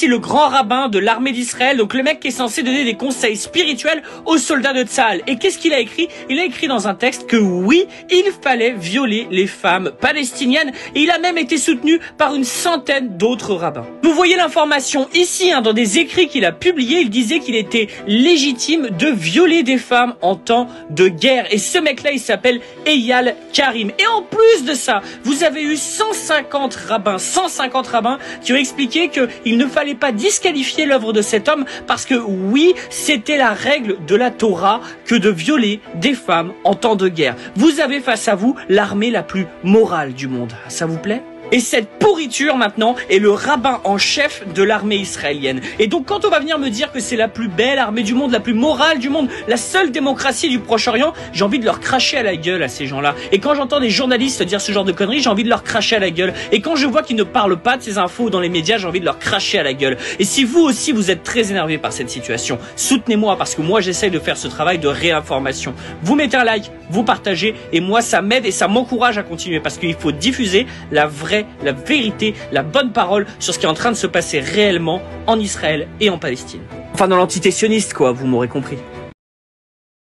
C'est le grand rabbin de l'armée d'Israël, donc le mec qui est censé donner des conseils spirituels aux soldats de Tsahal. Et qu'est-ce qu'il a écrit? Il a écrit dans un texte que oui, il fallait violer les femmes palestiniennes, et il a même été soutenu par une centaine d'autres rabbins. Vous voyez l'information ici, dans des écrits qu'il a publiés, il disait qu'il était légitime de violer des femmes en temps de guerre. Et ce mec-là, il s'appelle Eyal Karim. Et en plus de ça, vous avez eu 150 rabbins qui ont expliqué qu'il ne fallait pas disqualifier l'œuvre de cet homme parce que oui, c'était la règle de la Torah que de violer des femmes en temps de guerre. Vous avez face à vous l'armée la plus morale du monde. Ça vous plaît ? Et cette pourriture maintenant est le rabbin en chef de l'armée israélienne. Et donc quand on va venir me dire que c'est la plus belle armée du monde, la plus morale du monde, la seule démocratie du Proche-Orient, j'ai envie de leur cracher à la gueule à ces gens-là. Et quand j'entends des journalistes dire ce genre de conneries, j'ai envie de leur cracher à la gueule. Et quand je vois qu'ils ne parlent pas de ces infos dans les médias, j'ai envie de leur cracher à la gueule. Et si vous aussi vous êtes très énervé par cette situation, soutenez-moi parce que moi j'essaye de faire ce travail de réinformation. Vous mettez un like, vous partagez et moi ça m'aide et ça m'encourage à continuer parce qu'il faut diffuser la vérité, la bonne parole sur ce qui est en train de se passer réellement en Israël et en Palestine. Enfin dans l'entité sioniste quoi, vous m'aurez compris.